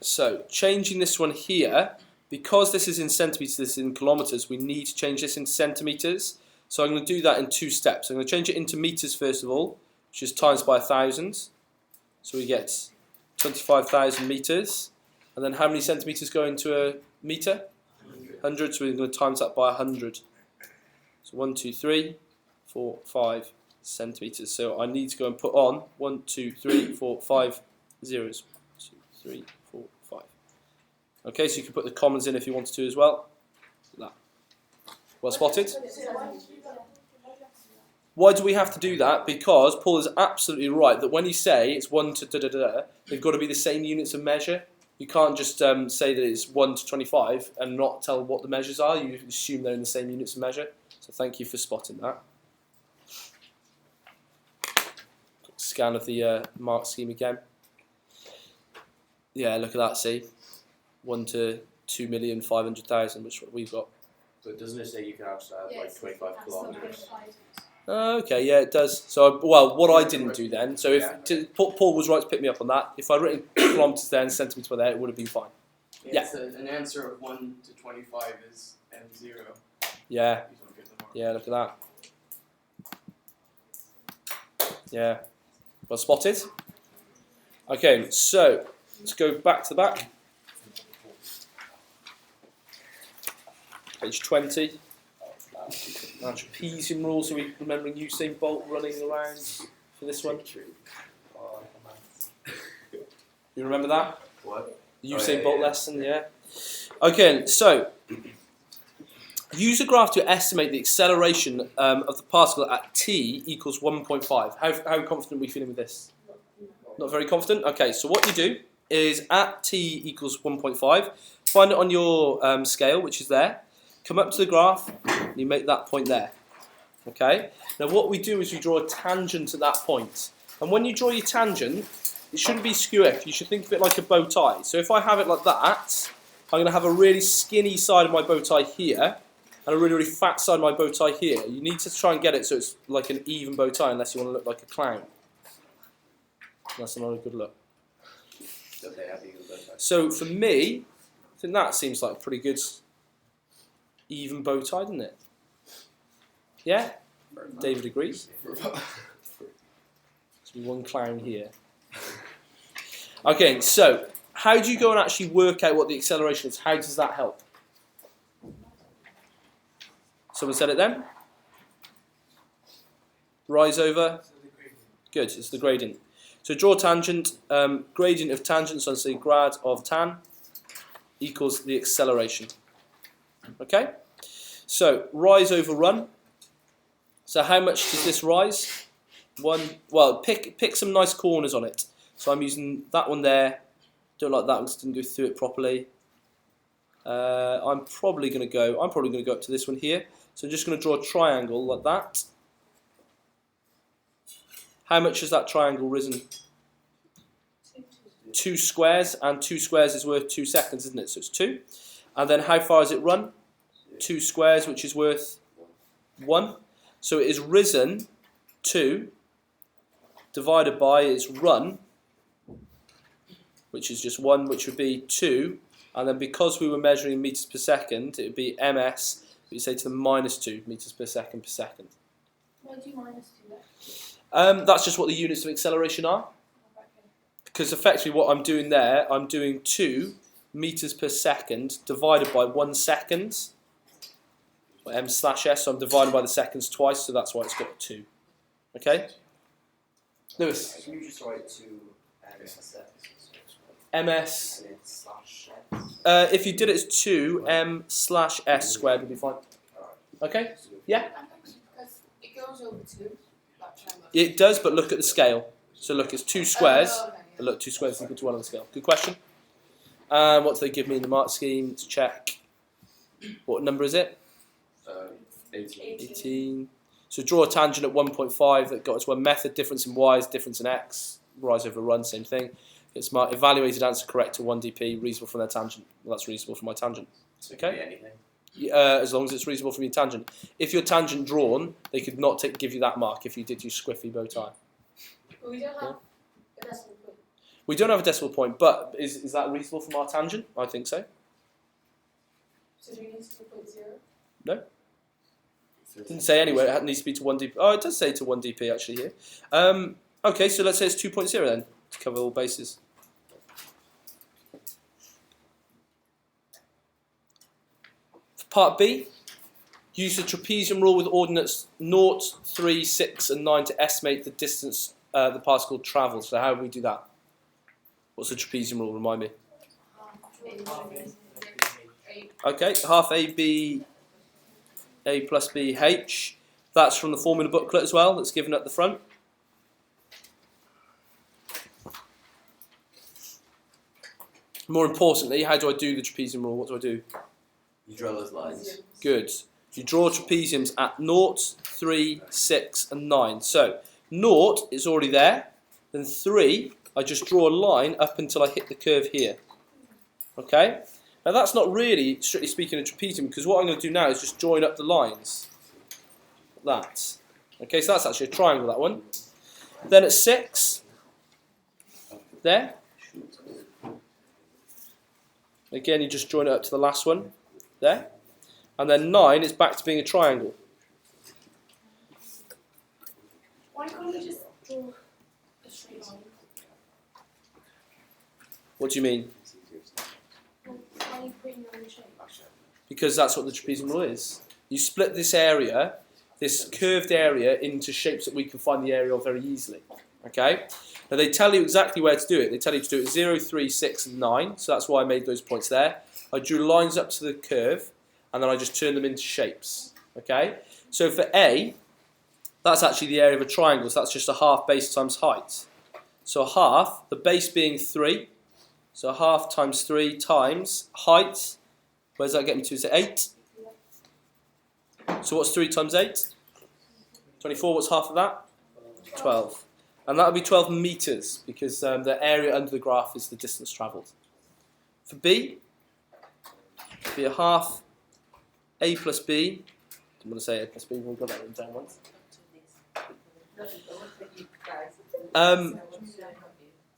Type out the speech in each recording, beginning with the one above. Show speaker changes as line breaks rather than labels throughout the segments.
So changing this one here, because this is in centimetres, this is in kilometres, we need to change this into centimetres. So I'm going to do that in 2 steps. I'm going to change it into metres first of all, which is times by 1,000. So we get 25,000 metres. And then how many centimetres go into a metre? 100. So we're going to times that by 100. So 1, 2, 3, 4, 5 centimetres. So I need to go and put on 1, 2, 3, 4, 5 zeros. 1, 2, 3, 4, 5. Okay, so you can put the commas in if you wanted to as well. That. Well spotted. Why do we have to do that? Because Paul is absolutely right that when you say it's 1 to da-da-da, they've got to be the same units of measure. You can't just say that it's 1 to 25 and not tell what the measures are. You assume they're in the same units of measure. So thank you for spotting that. Scan of the mark scheme again. Yeah, look at that, see? 1 to 2,500,000, which is what we've got.
But doesn't it say you can have like 25 kilometres?
Okay, yeah, it does. So, well, what I didn't do then, so if Paul was right to pick me up on that, if I'd written kilometres there and centimetres by there, it would have been fine.
Yeah. An answer of 1 to 25 is M0.
Yeah. Yeah, look at that. Yeah. Well spotted. Okay, so let's go back to the back. Page 20. Trapezium rule, so we're remembering Usain Bolt running around for this one. You remember that?
What?
The Usain Bolt lesson, yeah. Okay, so use a graph to estimate the acceleration of the particle at t equals 1.5. How confident are we feeling with this? Not very confident? Okay, so what you do is at t equals 1.5, find it on your scale, which is there. Come up to the graph, and you make that point there. Okay? Now what we do is we draw a tangent at that point. And when you draw your tangent, it shouldn't be skew-if. You should think of it like a bow tie. So if I have it like that, I'm going to have a really skinny side of my bow tie here, and a really, really fat side of my bow tie here. You need to try and get it so it's like an even bow tie, unless you want to look like a clown. That's not a good look. So for me, I think that seems like a pretty good even bow tie, doesn't it? Yeah? David agrees. There's one clown here. Okay, so how do you go and actually work out what the acceleration is? How does that help? Someone said it then? Rise over? Good, it's the gradient. So draw tangent, gradient of tangent, so I'll say grad of tan equals the acceleration. Okay? So rise over run. So how much does this rise? Well, pick some nice corners on it. So I'm using that one there. Don't like that one because it didn't go through it properly. I'm probably going to go up to this one here. So I'm just going to draw a triangle like that. How much has that triangle risen? 2 squares, and 2 squares is worth 2 seconds, isn't it? So it's 2. And then how far has it run? 2 squares, which is worth 1. So it is risen 2 divided by its run, which is just 1, which would be 2. And then because we were measuring meters per second, it would be ms, we say to the minus 2 meters per second.
Why do you minus 2 there?
That's just what the units of acceleration are. Because effectively what I'm doing there, I'm doing 2 meters per second divided by 1 second. M/s, so I'm dividing by the seconds twice, so that's why it's got 2. Okay? Lewis?
Can you just write 2
ms.
and it's slash?
If you did it as 2, m/s squared would be fine. Okay? Yeah?
Because it goes over 2.
It does, but look at the scale. So look, it's 2 squares.
Oh, okay, yeah.
Look, 2 squares is equal to 1 on the scale. Good question. What do they give me in the mark scheme? Let's check. What number is it?
18.
18. So draw a tangent at 1.5 that got us one method, difference in y is difference in x, rise over run, same thing. It's my evaluated answer correct to 1 dp, reasonable from their tangent. Well, that's reasonable from my tangent.
So it can be
Okay?
anything.
As long as it's reasonable from your tangent. If your tangent drawn, they could not give you that mark if you did use squiffy bow tie.
But we don't have a decimal point.
We don't have a decimal point, but is that reasonable from our tangent? I think so.
So do we need 2.0?
It didn't say anywhere it needs to be to 1 dp. Oh, it does say to 1 dp actually here. Okay, so let's say it's 2.0 then, to cover all bases. For part B, use the trapezium rule with ordinates 0, 3, 6 and 9 to estimate the distance the particle travels. So how do we do that? What's the trapezium rule? Remind me. Okay, half AB, A plus B, H. That's from the formula booklet as well, that's given at the front. More importantly, how do I do the trapezium rule? What do I do?
You draw those lines.
Good. You draw trapeziums at 0, 3, 6 and 9. So 0 is already there, then 3, I just draw a line up until I hit the curve here. Okay? Now that's not really, strictly speaking, a trapezium, because what I'm going to do now is just join up the lines. That. Okay, so that's actually a triangle, that one. Then at 6, there. Again, you just join it up to the last one, there. And then 9 is back to being a triangle.
Why can't we just draw a straight line?
What do you mean?
Well, why are you putting your own shape?
Because that's what the trapezium rule is. You split this area, this curved area, into shapes that we can find the area of very easily. Okay? Now they tell you exactly where to do it. They tell you to do it 0, 3, 6 and 9. So that's why I made those points there. I drew lines up to the curve and then I just turned them into shapes. Okay? So for A, that's actually the area of a triangle. So that's just a half base times height. So a half, the base being 3. So a half times 3 times height. Where does that get me to? Is it 8? So what's 3 times 8? 24. What's half of that? 12. And that would be 12 metres, because the area under the graph is the distance travelled. For B, it would be a half A plus B. I want to say A plus B, we've got that written down once.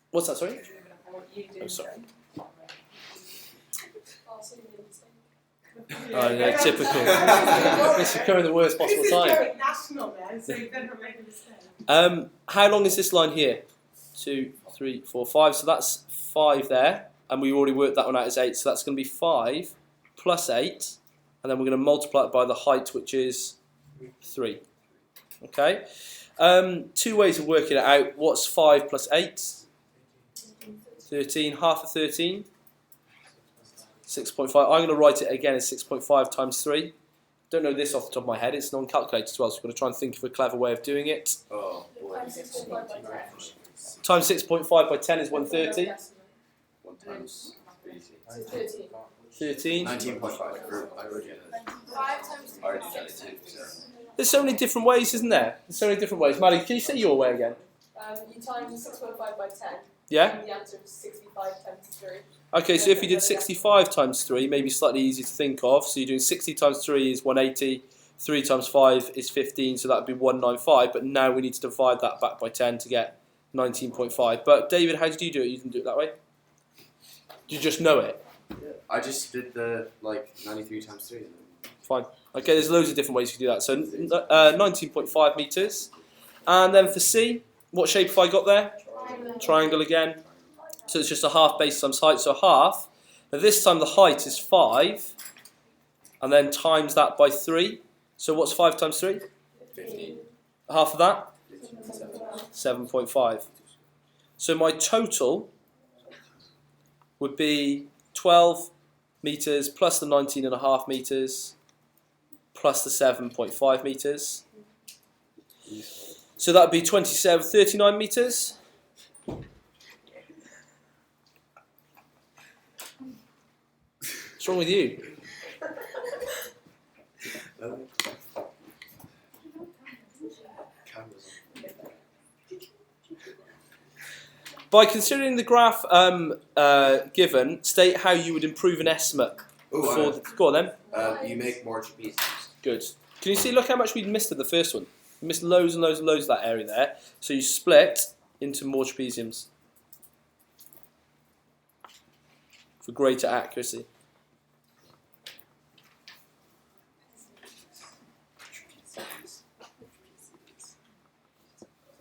What's that, sorry? Oh, sorry.
Oh, so you made a mistake.
Oh, no, typical. This is occurring the worst possible
This is
time.
going national then, so you've never made a mistake.
How long is this line here? 2, 3, 4, 5. So that's 5 there, and we already worked that one out as 8. So that's going to be 5 plus 8, and then we're going to multiply it by the height, which is 3. Okay. 2 ways of working it out. What's 5 plus 8? 13. Half of 13. 6.5. I'm going to write it again as 6.5 times 3. Don't know this off the top of my head. It's non-calculated as well, so we've got to try and think of a clever way of doing it.
Oh, boy.
Times 6.5 by 10.
Times 6.5 by 10 is 130.
1 times 3.
So 13.
13.
19.5. I already did it.
5 times 3
I already
is
did it
6.
too, so.
There's so many different ways, isn't there? There's so many different ways. Maddie, can you say your way again?
You times 6.5 by 10.
Yeah?
And the answer is 65 times 3.
Okay, so if you did 65 times 3, maybe slightly easier to think of. So you're doing 60 times 3 is 180. 3 times 5 is 15, so that would be 195. But now we need to divide that back by 10 to get 19.5. But David, how did you do it? You didn't do it that way? You just know it?
I just did the, 93 times 3.
Fine. Okay, there's loads of different ways you can do that. So 19.5 metres. And then for C, what shape have I got there? Triangle again. So it's just a half base times height. So half. Now this time the height is 5. And then times that by 3. So what's 5 times 3?
15.
Half of that? 7.5. So my total would be 12 metres plus the 19.5 metres plus the 7.5 metres. So that would be 39 metres. What's wrong with you?
Cameras
By considering the graph given, state how you would improve an estimate.
on.
Go on then.
You make more trapeziums.
Good. Can you see, look how much we missed at the first one. We missed loads and loads and loads of that area there. So you split into more trapeziums. for greater accuracy.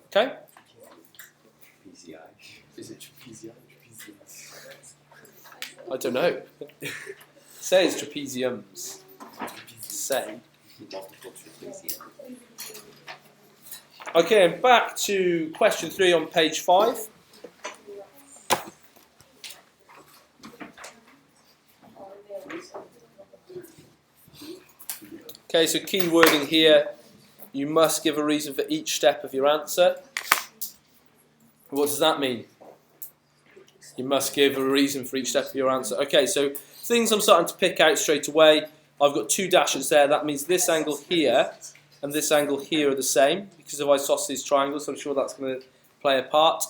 Okay?
Is it trapezium?
I don't know. Say it's trapeziums. Say.
Multiple trapezium.
Okay, and back to question 3 on page 5. Okay, so key wording here, you must give a reason for each step of your answer. What does that mean? You must give a reason for each step of your answer. Okay, so things I'm starting to pick out straight away. I've got 2 dashes there. That means this angle here and this angle here are the same because of isosceles triangles, so I'm sure that's going to play a part.